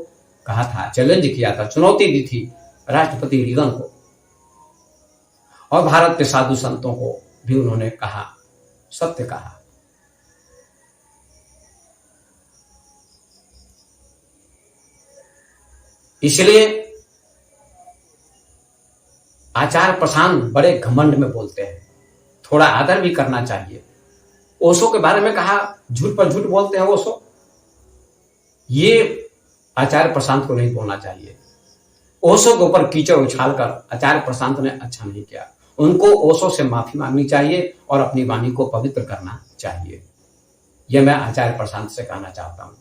कहा था, चैलेंज किया था, चुनौती दी थी राष्ट्रपति रीगन को, और भारत के साधु संतों को भी उन्होंने कहा, सत्य कहा। इसलिए आचार्य प्रशांत बड़े घमंड में बोलते हैं, थोड़ा आदर भी करना चाहिए। ओशो के बारे में कहा झूठ पर झूठ बोलते हैं ओशो, ये आचार्य प्रशांत को नहीं बोलना चाहिए। ओशो के ऊपर कीचड़ उछालकर आचार्य प्रशांत ने अच्छा नहीं किया। उनको ओशो से माफी मांगनी चाहिए और अपनी वाणी को पवित्र करना चाहिए। यह मैं आचार्य प्रशांत से कहना चाहता हूं।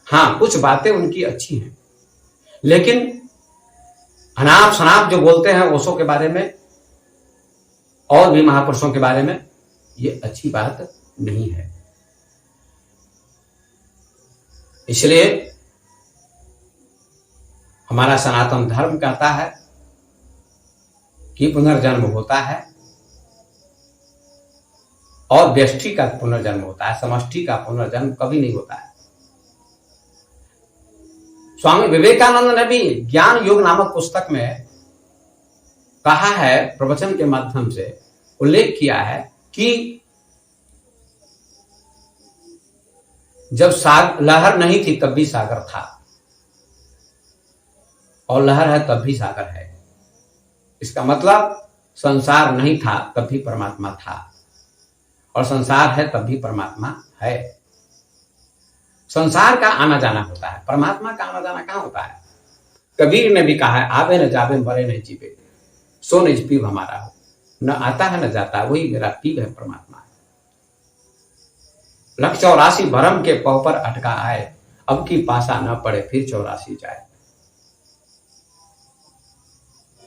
हाँ, कुछ बातें उनकी अच्छी हैं, लेकिन अनाप शनाप जो बोलते हैं ओशो के बारे में और भी महापुरुषों के बारे में, ये अच्छी बात नहीं है। इसलिए हमारा सनातन धर्म कहता है कि पुनर्जन्म होता है और व्यष्टि का पुनर्जन्म होता है, समष्टि का पुनर्जन्म कभी नहीं होता है। स्वामी विवेकानंद ने भी ज्ञान योग नामक पुस्तक में कहा है, प्रवचन के माध्यम से उल्लेख किया है कि जब लहर नहीं थी तब भी सागर था, और लहर है तब भी सागर है। इसका मतलब संसार नहीं था तब भी परमात्मा था, और संसार है तब भी परमात्मा है। संसार का आना जाना होता है, परमात्मा का आना जाना कहां होता है? कबीर ने भी कहा है, आवे न जावे मरे न जीवे, सो निज पीव हमारा हो। न आता है न जाता, वही मेरा पीव है, परमात्मा है। 184 भरम के पौ पर अटका आए, अब की पासा न पड़े फिर 84 जाए।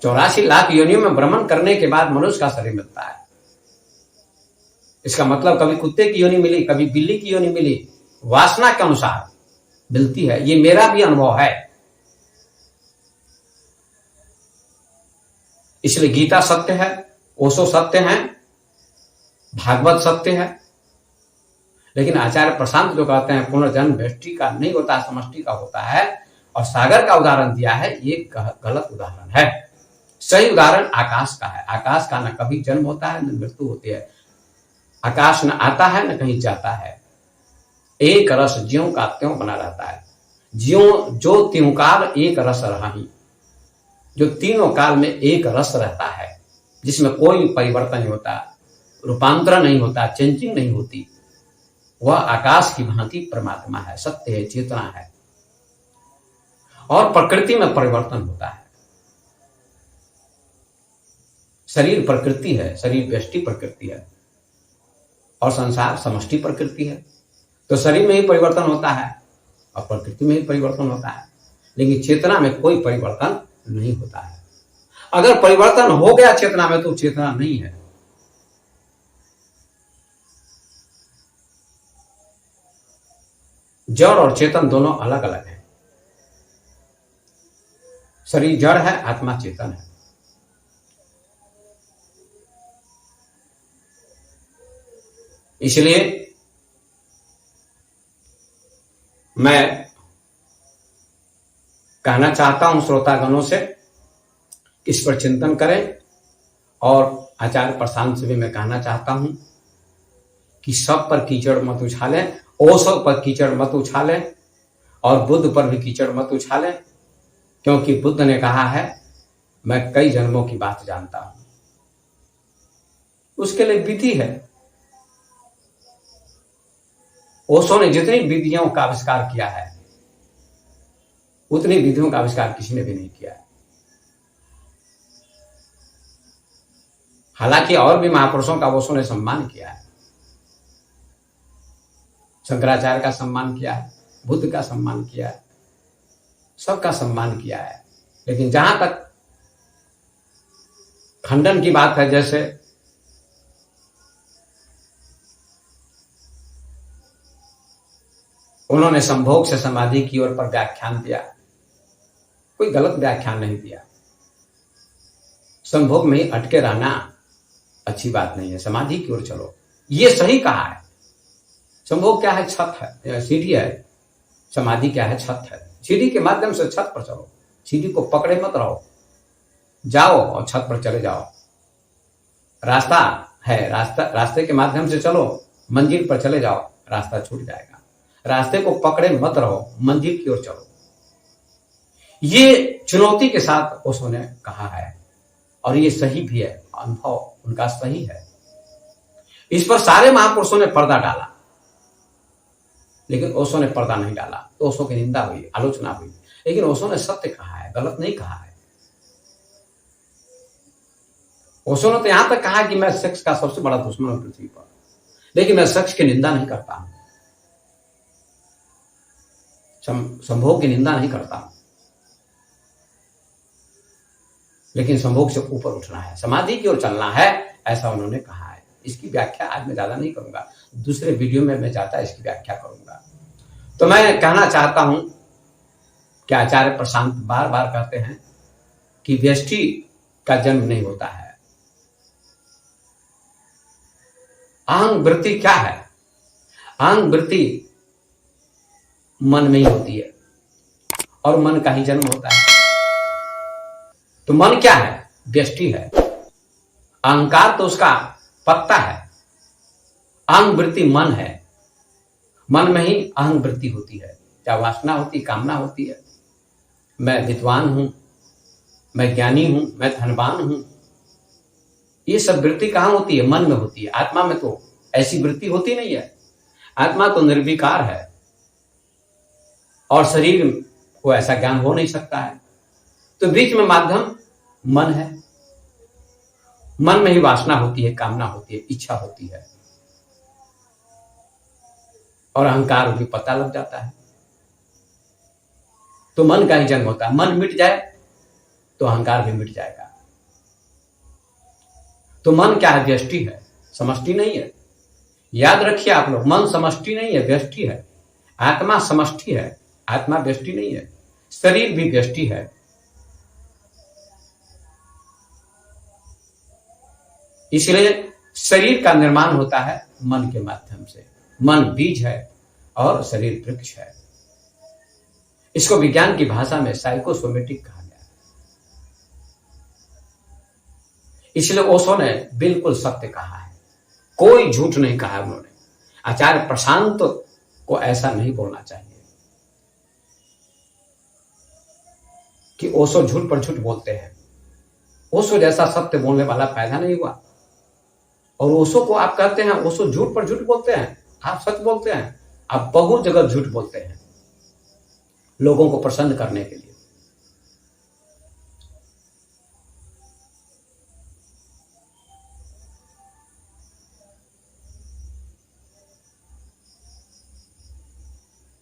84 लाख योनियों में भ्रमण करने के बाद मनुष्य का शरीर मिलता है। इसका मतलब कभी कुत्ते की योनि मिली, कभी बिल्ली की योनि मिली, वासना के अनुसार मिलती है। ये मेरा भी अनुभव है। इसलिए गीता सत्य है, ओशो सत्य है, भागवत सत्य है, लेकिन आचार्य प्रशांत जो कहते हैं पुनर्जन्म व्यष्टि का नहीं होता, समष्टि का होता है, और सागर का उदाहरण दिया है, ये गलत उदाहरण है। सही उदाहरण आकाश का है। आकाश का न कभी जन्म होता है न मृत्यु होती है। आकाश न आता है न कहीं जाता है। एक रस ज्यों का त्यों बना रहता है। ज्यों जो त्यों काल एक रस रहा ही, जो तीनों काल में एक रस रहता है, जिसमें कोई परिवर्तन नहीं होता, रूपांतरण नहीं होता, चेंजिंग नहीं होती, वह आकाश की भांति परमात्मा है, सत्य है, चेतना है। और प्रकृति में परिवर्तन होता है। शरीर प्रकृति है, शरीर व्यष्टि प्रकृति है, और संसार समष्टि प्रकृति है। तो शरीर में ही परिवर्तन होता है और प्रकृति में ही परिवर्तन होता है, लेकिन चेतना में कोई परिवर्तन नहीं होता है। अगर परिवर्तन हो गया चेतना में तो चेतना नहीं है। जड़ और चेतन दोनों अलग अलग हैं। शरीर जड़ है, आत्मा चेतन है। इसलिए मैं कहना चाहता हूं श्रोतागणों से कि इस पर चिंतन करें, और आचार्य प्रशांत से भी मैं कहना चाहता हूं कि सब पर कीचड़ मत उछालें, ओशो पर कीचड़ मत उछालें, और बुद्ध पर भी कीचड़ मत उछालें, क्योंकि बुद्ध ने कहा है मैं कई जन्मों की बात जानता हूं। उसके लिए विधि है। ओशो ने जितनी विधियों का आविष्कार किया है उतनी विधियों का आविष्कार किसी ने भी नहीं किया है। हालांकि और भी महापुरुषों का ओशो ने सम्मान किया है। शंकराचार्य का सम्मान किया है, बुद्ध का सम्मान किया है, सबका सम्मान किया है। लेकिन जहां तक खंडन की बात है, जैसे उन्होंने संभोग से समाधि की ओर पर व्याख्यान दिया, कोई गलत व्याख्यान नहीं दिया। संभोग में ही अटके रहना अच्छी बात नहीं है, समाधि की ओर चलो, ये सही कहा है। संभोग क्या है? छत है, सीढ़ी है। समाधि क्या है? छत है। सीढ़ी के माध्यम से छत पर चलो, सीढ़ी को पकड़े मत रहो, जाओ और छत पर चले जाओ। रास्ता है, रास्ते के माध्यम से चलो, मंजिल पर चले जाओ, रास्ता छूट जाएगा। रास्ते को पकड़े मत रहो, मंजिल की ओर चलो। ये चुनौती के साथ ओशो ने कहा है और ये सही भी है, अनुभव उनका सही है। इस पर सारे महापुरुषों ने पर्दा डाला, लेकिन ओशो ने पर्दा नहीं डाला तो ओशो की निंदा हुई, आलोचना हुई। लेकिन ओशो ने सत्य कहा है, गलत नहीं कहा है। ओशो ने तो यहां तक कहा कि मैं सेक्स का सबसे बड़ा दुश्मन हूं पृथ्वी पर, लेकिन मैं सेक्स की निंदा नहीं करता हूं, संभोग की निंदा नहीं करता हूं, लेकिन संभोग से ऊपर उठना है, समाधि की ओर चलना है, ऐसा उन्होंने कहा है। इसकी व्याख्या आज मैं ज्यादा नहीं करूंगा, दूसरे वीडियो में मैं जाता इसकी व्याख्या करूंगा। तो मैं कहना चाहता हूं कि आचार्य प्रशांत बार बार कहते हैं कि व्यष्टि का जन्म नहीं होता है। अहंग वृत्ति क्या है? अहंग वृत्ति मन में ही होती है और मन का ही जन्म होता है। तो मन क्या है? व्यष्टि है। अहंकार तो उसका पत्ता है। अहंग वृत्ति मन है, मन में ही अहंग वृत्ति होती है, चाहे वासना होती, कामना होती है। मैं विद्वान हूं, मैं ज्ञानी हूं, मैं धनवान हूं, ये सब वृत्ति कहां होती है? मन में होती है। आत्मा में तो ऐसी वृत्ति होती नहीं है। आत्मा तो निर्विकार है और शरीर को ऐसा ज्ञान हो नहीं सकता है। तो बीच में माध्यम मन है। मन में ही वासना होती है, कामना होती है, इच्छा होती है और अहंकार भी पता लग जाता है। तो मन का ही जन्म होता है। मन मिट जाए तो अहंकार भी मिट जाएगा। तो मन क्या है? व्यष्टि है, समष्टि नहीं है। याद रखिए आप लोग, मन समष्टि नहीं है, व्यष्टि है। आत्मा समष्टि है, आत्मा व्यष्टि नहीं है। शरीर भी व्यष्टि है। इसलिए शरीर का निर्माण होता है मन के माध्यम से। मन बीज है और शरीर वृक्ष है। इसको विज्ञान की भाषा में साइकोसोमेटिक कहा गया है। इसलिए ओशो ने बिल्कुल सत्य कहा है, कोई झूठ नहीं कहा है उन्होंने। आचार्य प्रशांत को ऐसा नहीं बोलना चाहिए कि ओशो झूठ पर झूठ बोलते हैं। ओशो जैसा सत्य बोलने वाला पैदा नहीं हुआ और ओशो को आप कहते हैं ओशो झूठ पर झूठ बोलते हैं। आप सच बोलते हैं, आप बहुत जगह झूठ बोलते हैं लोगों को प्रसन्न करने के लिए।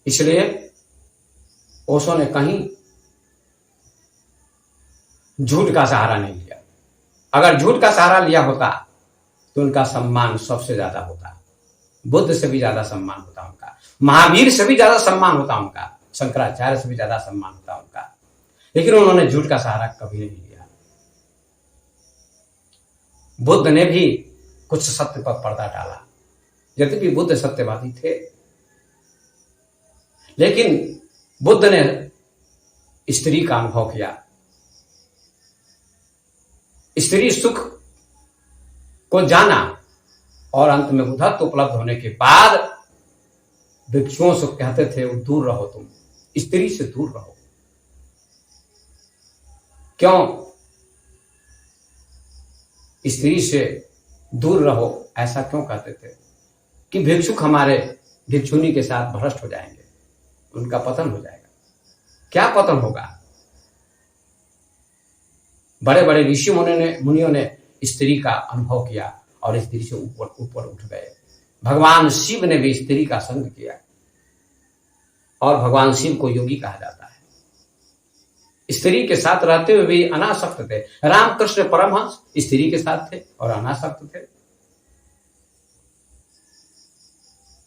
इसलिए ओशो ने कहीं झूठ का सहारा नहीं लिया। अगर झूठ का सहारा लिया होता तो उनका सम्मान सबसे ज्यादा होता। बुद्ध से भी ज्यादा सम्मान होता उनका, महावीर से भी ज्यादा सम्मान होता उनका, शंकराचार्य से भी ज्यादा सम्मान होता उनका। लेकिन उन्होंने झूठ का सहारा कभी नहीं लिया। बुद्ध ने भी कुछ सत्य पर पर्दा डाला, यद्यपि बुद्ध सत्यवादी थे, लेकिन बुद्ध ने स्त्री का अनुभव किया। स्त्री सुख को जाना और अंत में उद्धत्त उपलब्ध होने के बाद भिक्षुओं से कहते थे दूर रहो, तुम स्त्री से दूर रहो। क्यों स्त्री से दूर रहो ऐसा क्यों कहते थे? कि भिक्षुक हमारे भिक्षुनी के साथ भ्रष्ट हो जाएंगे, उनका पतन हो जाएगा। क्या पतन होगा? बड़े बड़े ऋषि मुनियों ने स्त्री का अनुभव किया और स्त्री से ऊपर उठ गए। भगवान शिव ने भी स्त्री का संग किया और भगवान शिव को योगी कहा जाता है। स्त्री के साथ रहते हुए भी अनासक्त थे। रामकृष्ण परमहंस स्त्री के साथ थे और अनासक्त थे।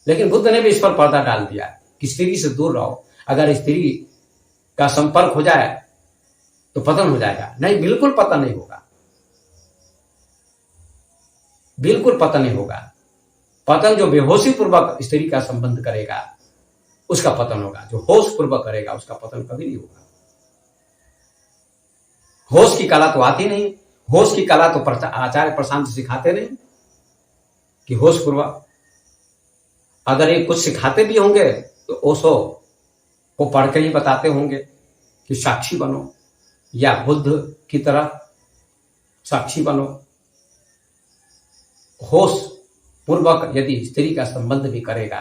लेकिन बुद्ध ने भी इस पर पर्दा डाल दिया कि स्त्री से दूर रहो। अगर स्त्री का संपर्क हो जाए तो पतन हो जाएगा। नहीं, बिल्कुल पतन नहीं होगा, बिल्कुल पतन नहीं होगा। पतन जो बेहोशी पूर्वक स्त्री का संबंध करेगा उसका पतन होगा, जो होश पूर्वक करेगा उसका पतन कभी नहीं होगा। होश की कला तो आती नहीं, होश की कला तो आचार्य प्रशांत सिखाते नहीं कि होश पूर्वक। अगर ये कुछ सिखाते भी होंगे तो ओशो को पढ़ के ही बताते होंगे कि साक्षी बनो, या बुद्ध की तरह साक्षी बनो। होश पूर्वक यदि स्त्री का संबंध भी करेगा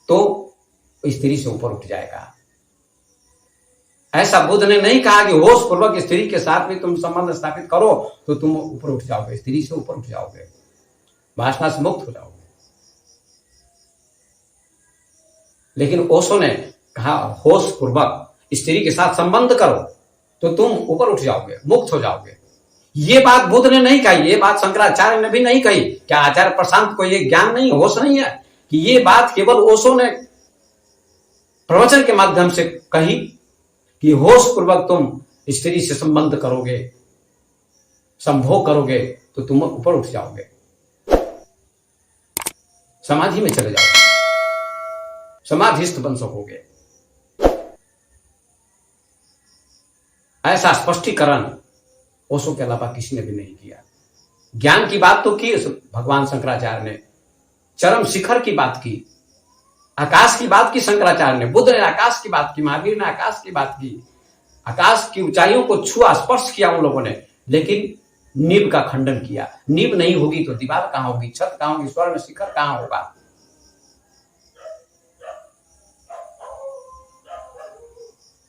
तो स्त्री से ऊपर उठ जाएगा। ऐसा बुद्ध ने नहीं कहा कि होश पूर्वक स्त्री के साथ भी तुम संबंध स्थापित करो तो तुम ऊपर उठ जाओगे, स्त्री से ऊपर उठ जाओगे, वासना से मुक्त हो जाओगे। लेकिन ओशो ने कहा होश पूर्वक स्त्री के साथ संबंध करो तो तुम ऊपर उठ जाओगे, मुक्त हो जाओगे। ये बात बुद्ध ने नहीं कही, ये बात शंकराचार्य ने भी नहीं कही। क्या आचार्य प्रशांत को ये ज्ञान नहीं, होश नहीं है कि ये बात केवल ओशो ने प्रवचन के माध्यम से कही कि होश पूर्वक तुम स्त्री से संबंध करोगे, संभोग करोगे तो तुम ऊपर उठ जाओगे, समाधि में चले जाओगे, समाधिस्थ बन सकोगे। ऐसा स्पष्टीकरण ओशो के अलावा किसी ने भी नहीं किया। ज्ञान की बात तो की भगवान शंकराचार्य ने, चरम शिखर की बात की, आकाश की बात की शंकराचार्य ने, बुद्ध ने आकाश की बात की, महावीर ने आकाश की बात की, आकाश की ऊंचाइयों को छुआ, स्पर्श किया उन लोगों ने। लेकिन नींव का खंडन किया। नींव नहीं होगी तो दीवार कहां होगी, छत कहां होगी, स्वर्ण शिखर कहां होगा।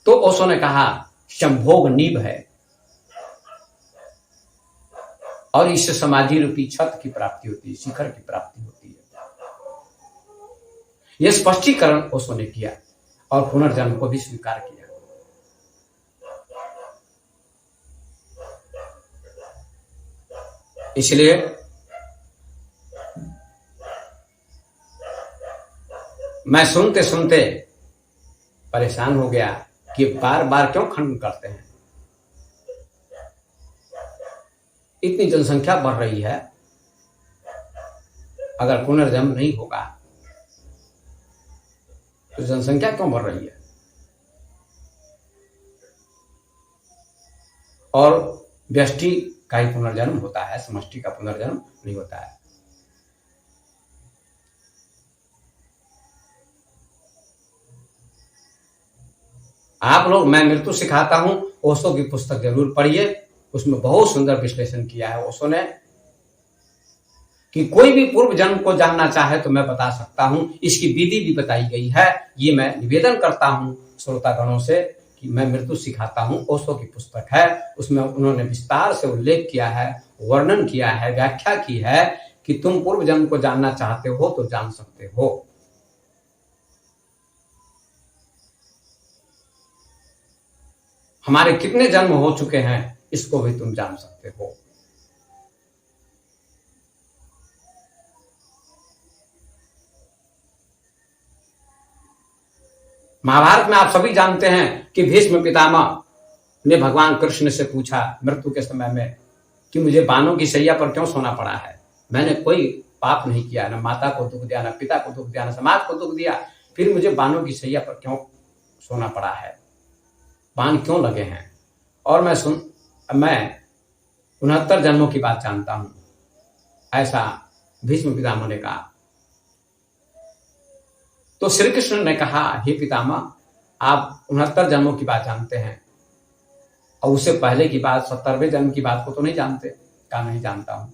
तो ओशो ने कहा संभोग नींव है और इससे समाधि रूपी छत की प्राप्ति होती है, शिखर की प्राप्ति होती है। यह स्पष्टीकरण ओशो ने किया और पुनर्जन्म को भी स्वीकार किया। इसलिए मैं सुनते सुनते परेशान हो गया कि बार बार क्यों खंडन करते हैं। इतनी जनसंख्या बढ़ रही है, अगर पुनर्जन्म नहीं होगा तो जनसंख्या क्यों बढ़ रही है। और व्यष्टि का ही पुनर्जन्म होता है, समष्टि का पुनर्जन्म नहीं होता है। आप लोग, मैं मृत्यु सिखाता हूं, ओशो की पुस्तक जरूर पढ़िए, उसमें बहुत सुंदर विश्लेषण किया है ओशो ने कि कोई भी पूर्व जन्म को जानना चाहे तो मैं बता सकता हूं, इसकी विधि भी बताई गई है। ये मैं निवेदन करता हूं श्रोतागणों से कि मैं मृत्यु सिखाता हूं, ओशो की पुस्तक है, उसमें उन्होंने विस्तार से उल्लेख किया है, वर्णन किया है, व्याख्या की है कि तुम पूर्व जन्म को जानना चाहते हो तो जान सकते हो। हमारे कितने जन्म हो चुके हैं इसको भी तुम जान सकते हो। महाभारत में आप सभी जानते हैं कि भीष्म पितामह ने भगवान कृष्ण से पूछा मृत्यु के समय में कि मुझे बानों की शैया पर क्यों सोना पड़ा है। मैंने कोई पाप नहीं किया, न माता को दुख दिया, न पिता को दुख दिया, न समाज को दुख दिया, फिर मुझे बानों की शैया पर क्यों सोना पड़ा है, बाण क्यों लगे हैं। और मैं 69 जन्मों की बात जानता हूं, ऐसा भीष्म पितामह ने कहा। तो श्री कृष्ण ने कहा हे पितामह, आप 69 जन्मों की बात जानते हैं और उससे पहले की बात 70वें जन्म की बात को तो नहीं जानते। कहा नहीं जानता हूं।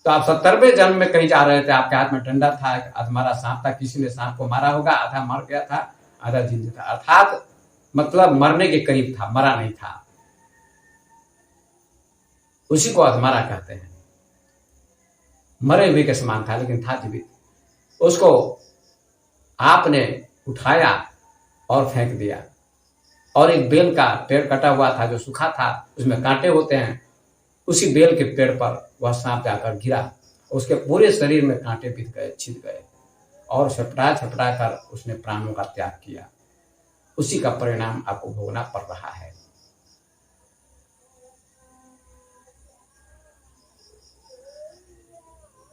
तो आप 70वें जन्म में कहीं जा रहे थे, आपके हाथ में डंडा था, अधमरा सांप था, किसी ने सांप को मारा होगा, आधा मर गया था, आधा जिंदा था, अर्थात मतलब मरने के करीब था, मरा नहीं था, उसी को अधमरा कहते हैं। मरे हुए के समान था लेकिन था जीवित। उसको आपने उठाया और फेंक दिया, और एक बेल का पेड़ कटा हुआ था जो सूखा था, उसमें कांटे होते हैं, उसी बेल के पेड़ पर वह सांप जाकर गिरा, उसके पूरे शरीर में कांटे बिध गए, छिद गए, और छटपटा छटपटा कर उसने प्राणों का त्याग किया। उसी का परिणाम आपको भोगना पड़ रहा है।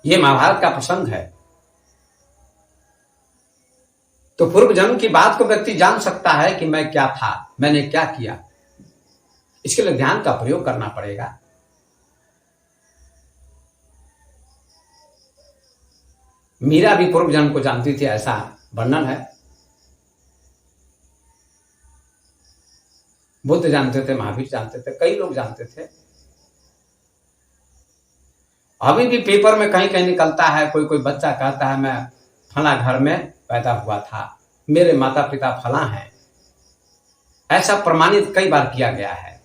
ये महाभारत का प्रसंग है। तो पूर्व जन्म की बात को व्यक्ति जान सकता है कि मैं क्या था, मैंने क्या किया। इसके लिए ध्यान का प्रयोग करना पड़ेगा। मीरा भी पूर्व जन्म को जानती थी, ऐसा वर्णन है। बुद्ध जानते थे, महावीर जानते थे, कई लोग जानते थे। अभी भी पेपर में कहीं कहीं निकलता है, कोई कोई बच्चा कहता है मैं फला घर में पैदा हुआ था, मेरे माता पिता फला हैं। ऐसा प्रमाणित कई बार किया गया है।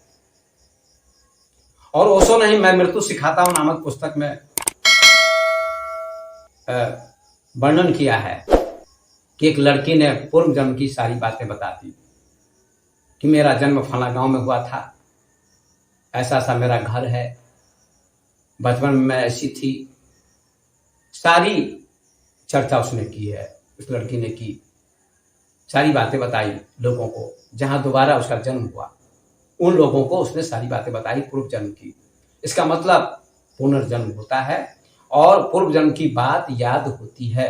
और ओशो ने ही मैं मृत्यु सिखाता हूं नामक पुस्तक में वर्णन किया है कि एक लड़की ने पूर्व जन्म की सारी बातें बता दी कि मेरा जन्म फला गांव में हुआ था, ऐसा सा मेरा घर है, बचपन में मैं ऐसी थी। सारी चर्चा उसने की है, उस लड़की ने की, सारी बातें बताई लोगों को। जहां दोबारा उसका जन्म हुआ उन लोगों को उसने सारी बातें बताई पूर्व जन्म की। इसका मतलब पुनर्जन्म होता है और पूर्व जन्म की बात याद होती है।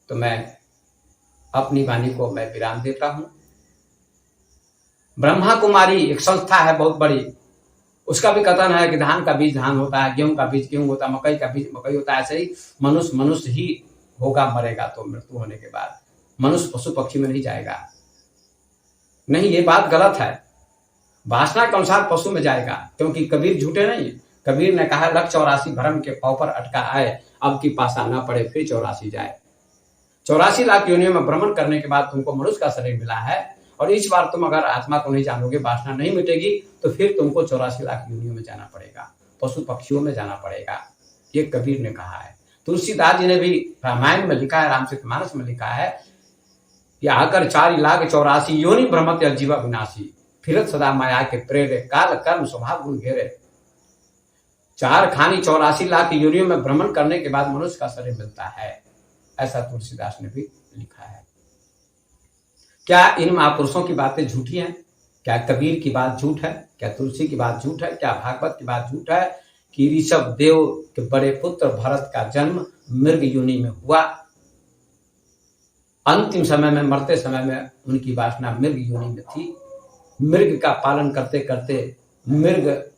तो मैं अपनी वाणी को मैं विराम देता हूं। ब्रह्मा कुमारी एक संस्था है बहुत बड़ी, उसका भी कथन है कि धान का बीज धान होता है, गेहूं का बीज गेहूं होता है, मकई का बीज मकई होता है। ऐसे ही मनुष्य मनुष्य ही होगा, मरेगा तो मृत्यु होने के बाद। मनुष्य पशु पक्षी में नहीं जाएगा। नहीं, ये बात गलत है। वासना के अनुसार पशु में जाएगा, क्योंकि कबीर झूठे नहीं। कबीर ने कहा लख 84 भरम के पांव पर अटका आए, अब की पासा ना पड़े फिर 84 जाए। 84 लाख योनियों में भ्रमण करने के बाद तुमको मनुष्य का शरीर मिला है, और इस बार तुम अगर आत्मा को नहीं जानोगे, वासना नहीं मिटेगी, तो फिर तुमको 84 लाख योनियों में जाना पड़ेगा, पशु पक्षियों में जाना पड़ेगा। ये कबीर ने कहा है। तुलसीदास जी ने भी रामायण में लिखा है, रामचरितमानस में लिखा है कि आकर 4 लाख 84 योनि भ्रमत जीवा विनाशी, फिरत सदा माया के प्रेरे, काल कर्म स्वभाव गुण घेरे। 4 खानी 84 लाख योनियों में भ्रमण करने के बाद मनुष्य का शरीर मिलता है, ऐसा तुलसीदास ने भी लिखा है। क्या इन महापुरुषों की बातें झूठी हैं? क्या कबीर की बात झूठ है? क्या तुलसी की बात झूठ है? क्या भागवत की बात झूठ है कि ऋषभ देव के बड़े पुत्र भरत का जन्म मृग योनि में हुआ? अंतिम समय में, मरते समय में उनकी वासना मृग योनि में थी। मृग का पालन करते करते मृग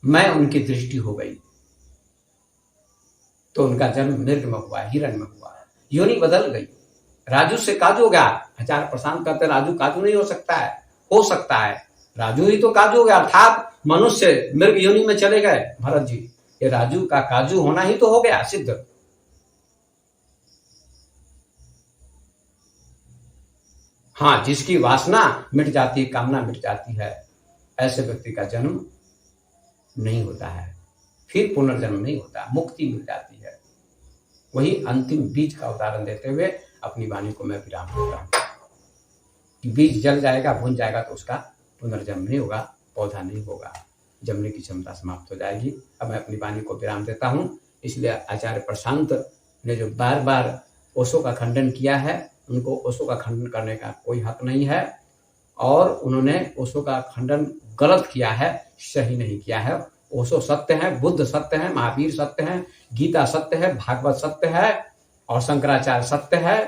में उनकी दृष्टि हो गई, तो उनका जन्म मृग में हुआ, हिरण में हुआ, योनि बदल गई। राजू से काजू हो गया। आचार्य प्रशांत कहते राजू काजू नहीं हो सकता है, हो सकता है, राजू ही तो काजू हो गया, अर्थात मनुष्य मृग योनि में चले गए भरत जी। ये राजू का काजू होना ही तो हो गया सिद्ध। हाँ, जिसकी वासना मिट जाती, कामना मिट जाती है, ऐसे व्यक्ति का जन्म नहीं होता है, फिर पुनर्जन्म नहीं होता, मुक्ति मिल जाती है। वही अंतिम बीज का उदाहरण देते हुए अपनी वाणी को मैं विराम देता हूं कि बीज जल जाएगा, भुन जाएगा तो उसका पुनर्जन्म नहीं होगा, पौधा नहीं होगा, जमने की क्षमता समाप्त हो जाएगी। अब मैं अपनी वाणी को विराम देता हूं। इसलिए आचार्य प्रशांत ने जो बार बार ओशो का खंडन किया है, उनको ओशो का खंडन करने का कोई हक नहीं है, और उन्होंने ओशो का खंडन गलत किया है, सही नहीं किया है। ओशो सत्य है, बुद्ध सत्य है, महावीर सत्य है, गीता सत्य है, भागवत सत्य है, और शंकराचार्य सत्य है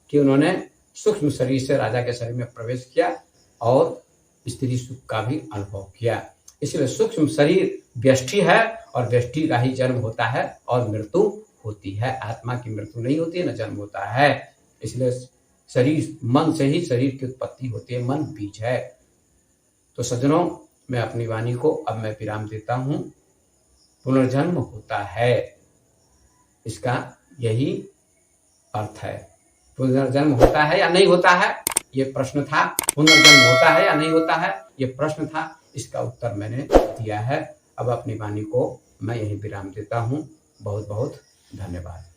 कि उन्होंने सूक्ष्म शरीर से राजा के शरीर में प्रवेश किया और स्त्री सुख का भी अनुभव किया। इसलिए सूक्ष्म शरीर व्यष्टि है और व्यष्टि का ही जन्म होता है और मृत्यु होती है। आत्मा की मृत्यु नहीं होती है, न जन्म होता है। इसलिए शरीर, मन से ही शरीर की उत्पत्ति होती है, मन बीज है। तो सज्जनों, मैं अपनी वाणी को अब मैं विराम देता हूं। पुनर्जन्म होता है, इसका यही अर्थ है। पुनर्जन्म होता है या नहीं होता है, ये प्रश्न था। पुनर्जन्म होता है या नहीं होता है, ये प्रश्न था। इसका उत्तर मैंने दिया है। अब अपनी वाणी को मैं यही विराम देता हूं। बहुत बहुत धन्यवाद।